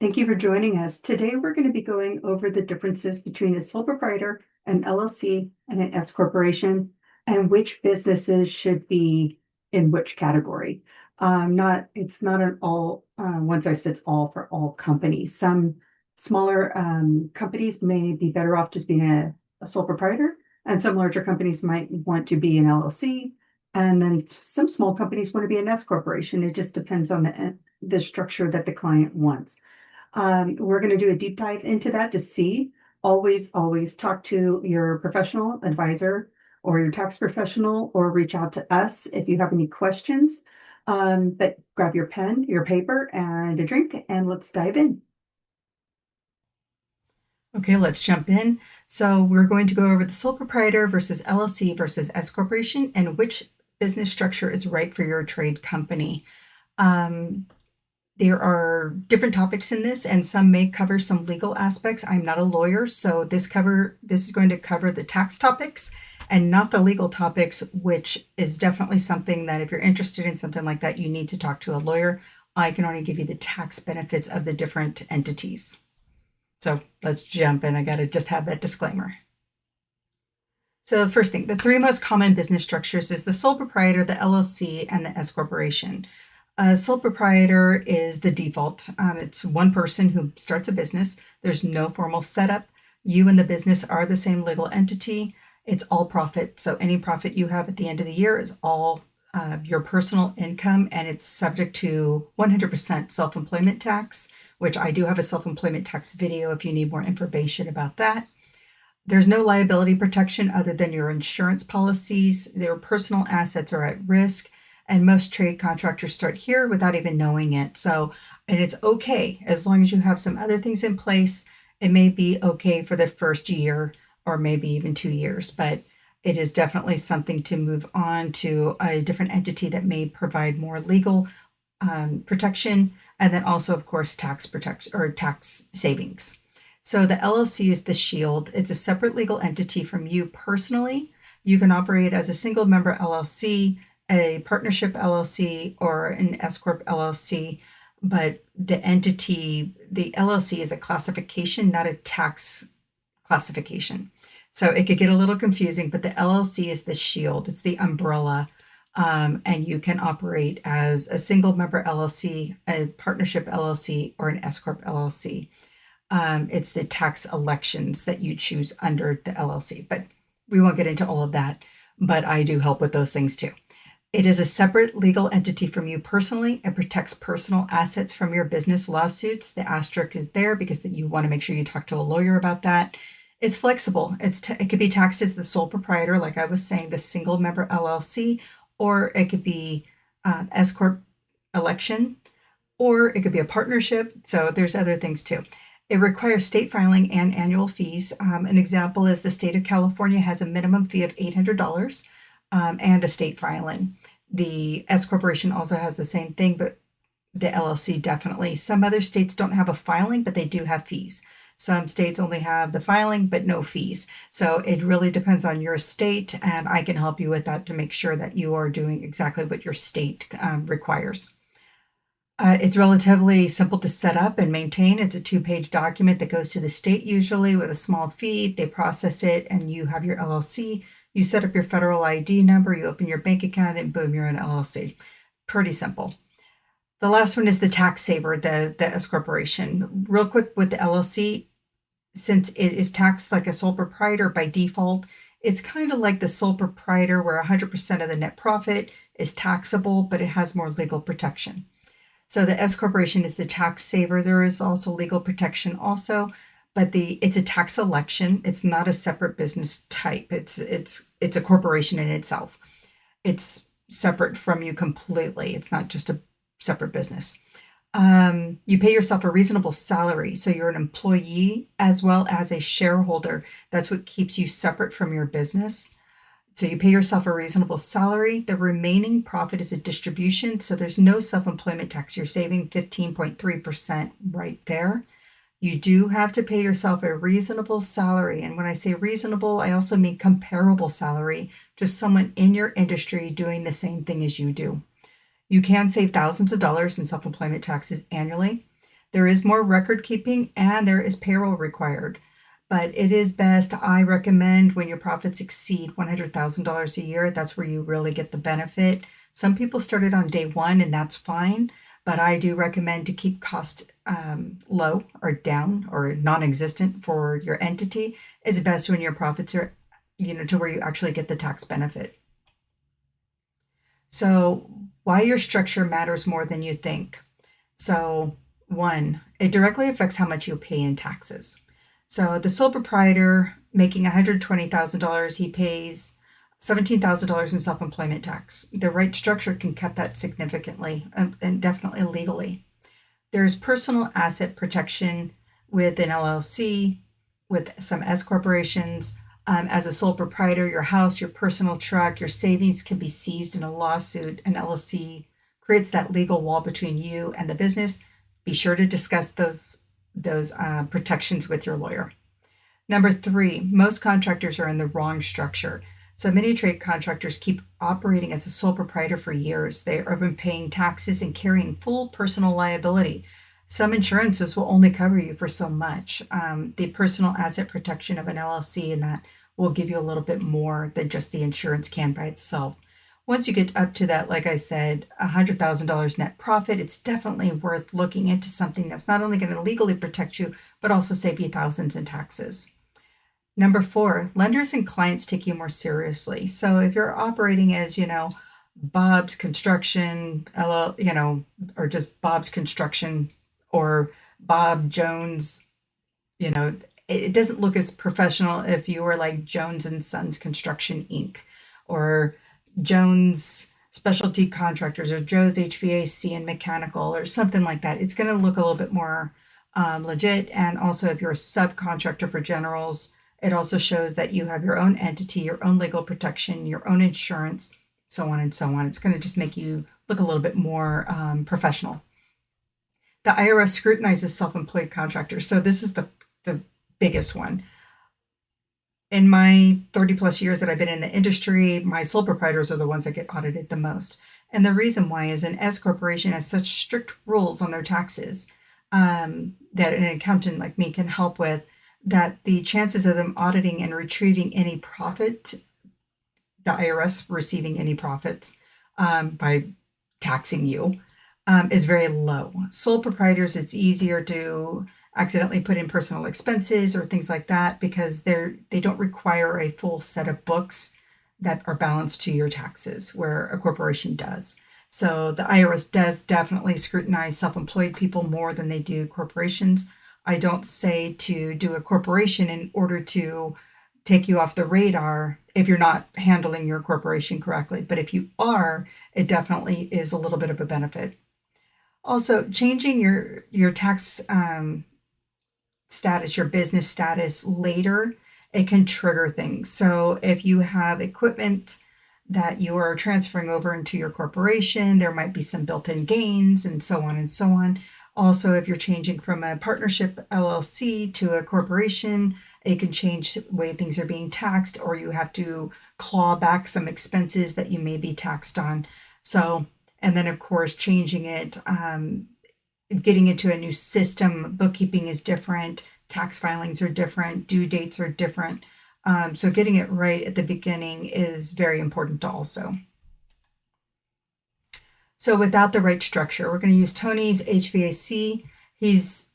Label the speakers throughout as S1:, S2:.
S1: Thank you for joining us. Today, we're going to be going over the differences between a sole proprietor, an LLC, and an S corporation, and which businesses should be in which category. It's not an all one size fits all for all companies. Some smaller companies may be better off just being a sole proprietor, and some larger companies might want to be an LLC, and then some small companies want to be an S corporation. It just depends on the structure that the client wants. We're going to do a deep dive into that to see. Always talk to your professional advisor or your tax professional, or reach out to us if you have any questions. But grab your pen, your paper, and a drink, and let's dive in.
S2: Okay, let's jump in. So we're going to go over the sole proprietor versus LLC versus S corporation and which business structure is right for your trade company. There are different topics in this, and some may cover some legal aspects. I'm not a lawyer, so this is going to cover the tax topics and not the legal topics, which is definitely something that if you're interested in something like that, you need to talk to a lawyer. I can only give you the tax benefits of the different entities. So let's jump in. I got to just have that disclaimer. So the first thing, the three most common business structures is the sole proprietor, the LLC, and the S corporation. A sole proprietor is the default. It's one person who starts a business. There's no formal setup. You and the business are the same legal entity. It's all profit. So any profit you have at the end of the year is all your personal income, and it's subject to 100% self-employment tax, which I do have a self-employment tax video if you need more information about that. There's no liability protection other than your insurance policies. Their personal assets are at risk, and most trade contractors start here without even knowing it. And it's okay as long as you have some other things in place. It may be okay for the first year or maybe even 2 years, but it is definitely something to move on to a different entity that may provide more legal protection, and then also, of course, tax protection or tax savings. So the LLC is the shield. It's a separate legal entity from you personally. You can operate as a single member LLC, a partnership LLC, or an S-Corp LLC, but the LLC is a classification, not a tax classification. So it could get a little confusing, but the LLC is the shield. It's the umbrella, and you can operate as a single member LLC, a partnership LLC, or an S-Corp LLC. It's the tax elections that you choose under the LLC, but we won't get into all of that, but I do help with those things too. It is a separate legal entity from you personally. It protects personal assets from your business lawsuits. The asterisk is there because you want to make sure you talk to a lawyer about that. It's flexible. It could be taxed as the sole proprietor, like I was saying, the single member LLC, or it could be S-Corp election, or it could be a partnership. So there's other things too. It requires state filing and annual fees. An example is the state of California has a minimum fee of $800 and a state filing. The S corporation also has the same thing, but the LLC definitely. Some other states don't have a filing, but they do have fees. Some states only have the filing, but no fees. So it really depends on your state, and I can help you with that to make sure that you are doing exactly what your state requires. It's relatively simple to set up and maintain. It's a 2-page document that goes to the state usually with a small fee. They process it, and you have your LLC. You set up your federal ID number, you open your bank account, and boom, you're an LLC. Pretty simple. The last one is the tax saver, the S corporation. Real quick with the LLC, since it is taxed like a sole proprietor by default, it's kind of like the sole proprietor where 100% of the net profit is taxable, but it has more legal protection. So the S corporation is the tax saver. There is also legal protection also, but it's a tax election. It's not a separate business type. It's a corporation in itself. It's separate from you completely. It's not just a separate business. You pay yourself a reasonable salary. So you're an employee as well as a shareholder. That's what keeps you separate from your business. So you pay yourself a reasonable salary. The remaining profit is a distribution. So there's no self-employment tax. You're saving 15.3% right there. You do have to pay yourself a reasonable salary. And when I say reasonable, I also mean comparable salary to someone in your industry doing the same thing as you do. You can save thousands of dollars in self-employment taxes annually. There is more record keeping and there is payroll required. But it is best, I recommend, when your profits exceed $100,000 a year, that's where you really get the benefit. Some people started on day one, and that's fine. But I do recommend to keep cost low or down or non-existent for your entity. It's best when your profits are, to where you actually get the tax benefit. So why your structure matters more than you think. So one, it directly affects how much you pay in taxes. So the sole proprietor making $120,000, he pays $17,000 in self-employment tax. The right structure can cut that significantly and definitely legally. There's personal asset protection with an LLC, with some S corporations. As a sole proprietor, your house, your personal truck, your savings can be seized in a lawsuit. An LLC creates that legal wall between you and the business. Be sure to discuss those protections with your lawyer. Number three, most contractors are in the wrong structure. So many trade contractors keep operating as a sole proprietor for years. They are even paying taxes and carrying full personal liability. Some insurances will only cover you for so much. The personal asset protection of an LLC and that will give you a little bit more than just the insurance can by itself. Once you get up to that, like I said, $100,000 net profit, it's definitely worth looking into something that's not only going to legally protect you, but also save you thousands in taxes. Number four, lenders and clients take you more seriously. So if you're operating as, Bob's Construction, or just Bob's Construction or Bob Jones, it doesn't look as professional if you were like Jones and Sons Construction Inc. or Jones Specialty Contractors or Joe's HVAC and Mechanical or something like that. It's going to look a little bit more legit. And also if you're a subcontractor for generals, it also shows that you have your own entity, your own legal protection, your own insurance, so on and so on. It's going to just make you look a little bit more professional. The IRS scrutinizes self-employed contractors. So this is the biggest one. In my 30 plus years that I've been in the industry, my sole proprietors are the ones that get audited the most. And the reason why is an S corporation has such strict rules on their taxes that an accountant like me can help with, that the chances of them auditing and retrieving any profit, the IRS receiving any profits by taxing you, is very low. Sole proprietors, it's easier to accidentally put in personal expenses or things like that because they don't require a full set of books that are balanced to your taxes, where a corporation does. So the IRS does definitely scrutinize self-employed people more than they do corporations. I don't say to do a corporation in order to take you off the radar if you're not handling your corporation correctly. But if you are, it definitely is a little bit of a benefit. Also, changing your tax status, your business status later, it can trigger things. So if you have equipment that you are transferring over into your corporation, there might be some built-in gains and so on and so on. Also, if you're changing from a partnership LLC to a corporation, it can change the way things are being taxed, or you have to claw back some expenses that you may be taxed on. So, and then of course, changing it, getting into a new system, bookkeeping is different, tax filings are different, due dates are different. So getting it right at the beginning is very important also. So without the right structure, we're going to use Tony's HVAC. Has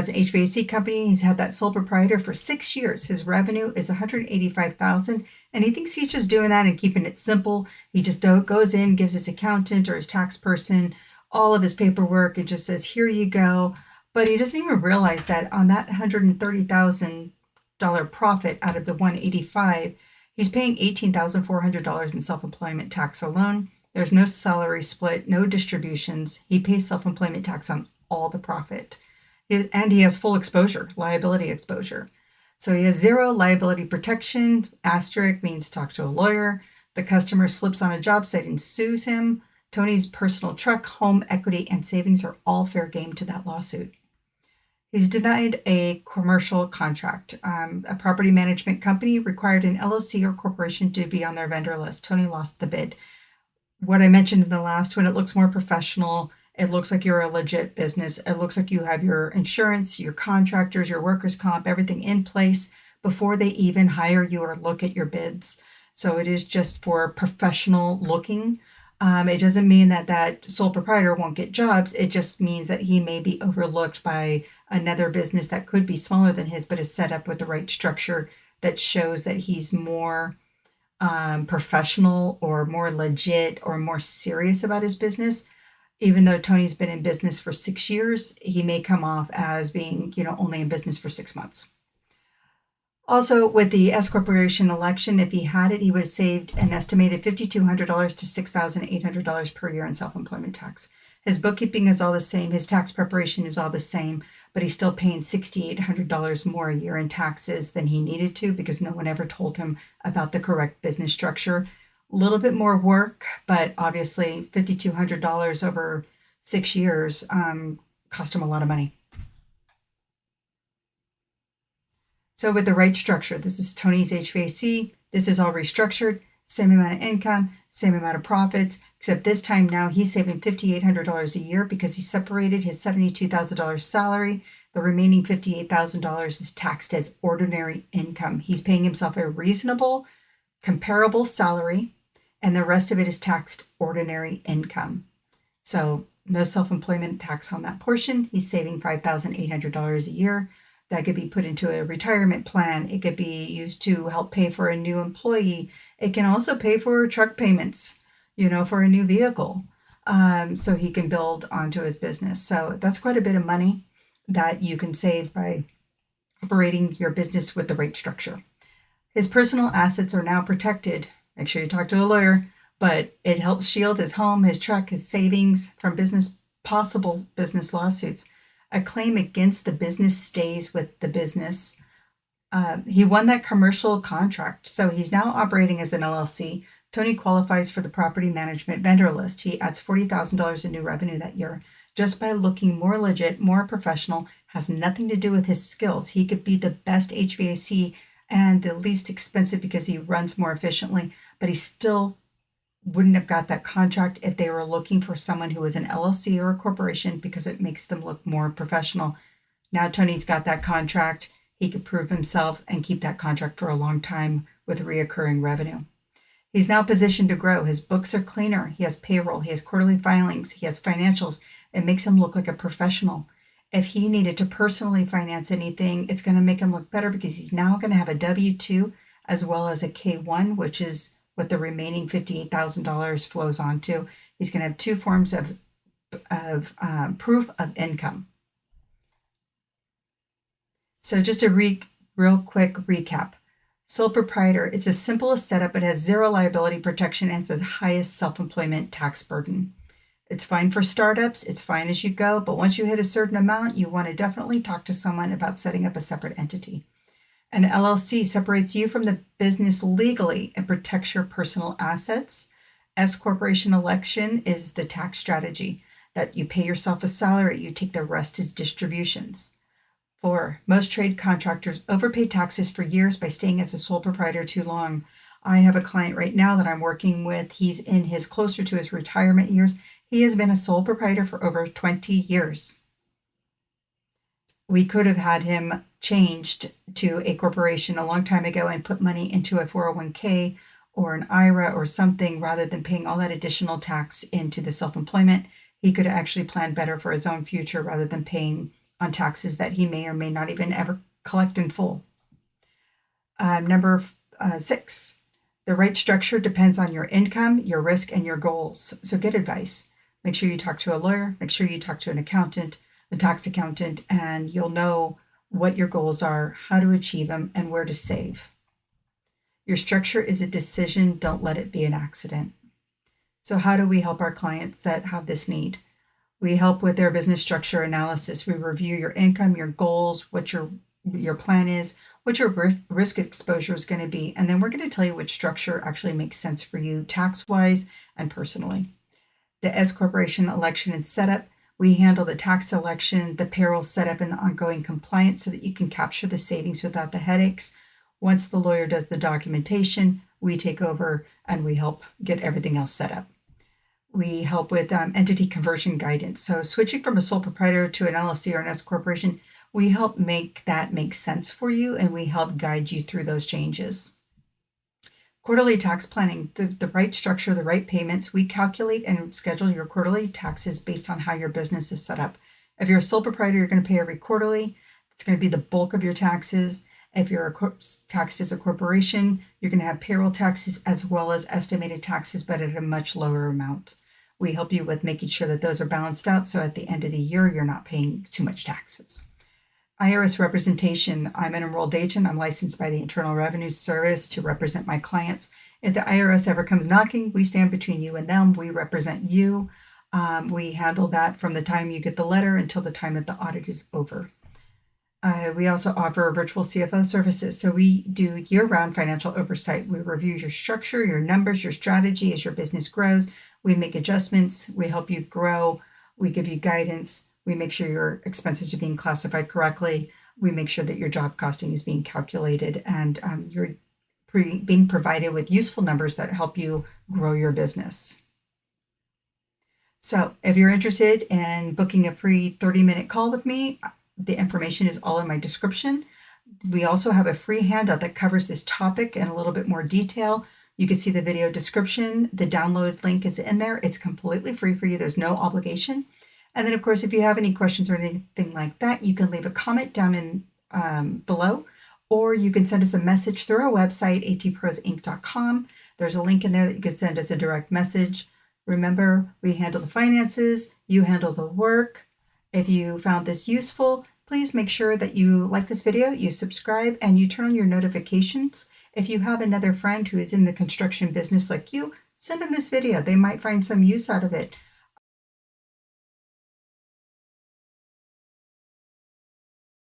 S2: an HVAC company. He's had that sole proprietor for 6 years. His revenue is $185,000, and he thinks he's just doing that and keeping it simple. He just goes in, gives his accountant or his tax person all of his paperwork. It just says, here you go. But he doesn't even realize that on that $130,000 profit out of the $185,000, he's paying $18,400 in self-employment tax alone. There's no salary split, no distributions. He pays self-employment tax on all the profit. And he has full exposure, liability exposure. So he has zero liability protection. Asterisk means talk to a lawyer. The customer slips on a job site and sues him. Tony's personal truck, home equity, and savings are all fair game to that lawsuit. He's denied a commercial contract. A property management company required an LLC or corporation to be on their vendor list. Tony lost the bid. What I mentioned in the last one, it looks more professional. It looks like you're a legit business. It looks like you have your insurance, your contractors, your workers' comp, everything in place before they even hire you or look at your bids. So it is just for professional looking. It doesn't mean that that sole proprietor won't get jobs. It just means that he may be overlooked by another business that could be smaller than his, but is set up with the right structure that shows that he's more professional or more legit or more serious about his business. Even though Tony's been in business for 6 years, he may come off as being, only in business for 6 months. Also, with the S corporation election, if he had it, he would have saved an estimated $5,200 to $6,800 per year in self-employment tax. His bookkeeping is all the same. His tax preparation is all the same, but he's still paying $6,800 more a year in taxes than he needed to because no one ever told him about the correct business structure. A little bit more work, but obviously $5,200 over 6 years cost him a lot of money. So with the right structure, this is Tony's HVAC. This is all restructured, same amount of income, same amount of profits, except this time now he's saving $5,800 a year because he separated his $72,000 salary. The remaining $58,000 is taxed as ordinary income. He's paying himself a reasonable, comparable salary, and the rest of it is taxed ordinary income. So no self-employment tax on that portion. He's saving $5,800 a year. That could be put into a retirement plan. It could be used to help pay for a new employee. It can also pay for truck payments, for a new vehicle, so he can build onto his business. So that's quite a bit of money that you can save by operating your business with the right structure. His personal assets are now protected. Make sure you talk to a lawyer, but it helps shield his home, his truck, his savings from possible business lawsuits. A claim against the business stays with the business. He won that commercial contract, so he's now operating as an LLC. Tony qualifies for the property management vendor list. He adds $40,000 in new revenue that year just by looking more legit, more professional. Has nothing to do with his skills. He could be the best HVAC and the least expensive because he runs more efficiently, but he still wouldn't have got that contract if they were looking for someone who was an LLC or a corporation because it makes them look more professional. Now Tony's got that contract. He could prove himself and keep that contract for a long time with reoccurring revenue. He's now positioned to grow. His books are cleaner. He has payroll. He has quarterly filings. He has financials. It makes him look like a professional. If he needed to personally finance anything, it's going to make him look better because he's now going to have a W-2 as well as a K-1, which is what the remaining $58,000 flows onto. He's going to have two forms of proof of income. So just a real quick recap. Sole proprietor, it's the simplest setup. It has zero liability protection and it's the highest self-employment tax burden. It's fine for startups. It's fine as you go. But once you hit a certain amount, you want to definitely talk to someone about setting up a separate entity. An LLC separates you from the business legally and protects your personal assets. S corporation election is the tax strategy that you pay yourself a salary, you take the rest as distributions. 4, most trade contractors overpay taxes for years by staying as a sole proprietor too long. I have a client right now that I'm working with. He's closer to his retirement years. He has been a sole proprietor for over 20 years. We could have had him changed to a corporation a long time ago and put money into a 401k or an IRA or something rather than paying all that additional tax into the self-employment. He could actually plan better for his own future rather than paying on taxes that he may or may not even ever collect in full. Number 6, the right structure depends on your income, your risk, and your goals. So get advice. Make sure you talk to a lawyer. Make sure you talk to an accountant, a tax accountant, and you'll know what your goals are, how to achieve them, and where to save. Your structure is a decision. Don't let it be an accident. So how do we help our clients that have this need? We help with their business structure analysis. We review your income, your goals, what your plan is, what your risk exposure is going to be, and then we're going to tell you which structure actually makes sense for you tax-wise and personally. The S corporation election and setup, we handle the tax election, the payroll setup, and the ongoing compliance so that you can capture the savings without the headaches. Once the lawyer does the documentation, we take over and we help get everything else set up. We help with entity conversion guidance. So switching from a sole proprietor to an LLC or an S corporation, we help make that make sense for you, and we help guide you through those changes. Quarterly tax planning, the right structure, the right payments. We calculate and schedule your quarterly taxes based on how your business is set up. If you're a sole proprietor, you're going to pay every quarterly. It's going to be the bulk of your taxes. If you're taxed as a corporation, you're going to have payroll taxes as well as estimated taxes, but at a much lower amount. We help you with making sure that those are balanced out, so at the end of the year, you're not paying too much taxes. IRS representation. I'm an enrolled agent. I'm licensed by the Internal Revenue Service to represent my clients. If the IRS ever comes knocking, we stand between you and them. We represent you. We handle that from the time you get the letter until the time that the audit is over. We also offer virtual CFO services. So we do year-round financial oversight. We review your structure, your numbers, your strategy as your business grows. We make adjustments. We help you grow. We give you guidance. We make sure your expenses are being classified correctly. We make sure that your job costing is being calculated, and you're being provided with useful numbers that help you grow your business. So if you're interested in booking a free 30-minute call with me, the information is all in my description. We also have a free handout that covers this topic in a little bit more detail. You can see the video description. The download link is in there. It's completely free for you. There's no obligation. And then, of course, if you have any questions or anything like that, you can leave a comment down in below, or you can send us a message through our website, atprosinc.com. There's a link in there that you can send us a direct message. Remember, we handle the finances, you handle the work. If you found this useful, please make sure that you like this video, you subscribe, and you turn on your notifications. If you have another friend who is in the construction business like you, send them this video. They might find some use out of it.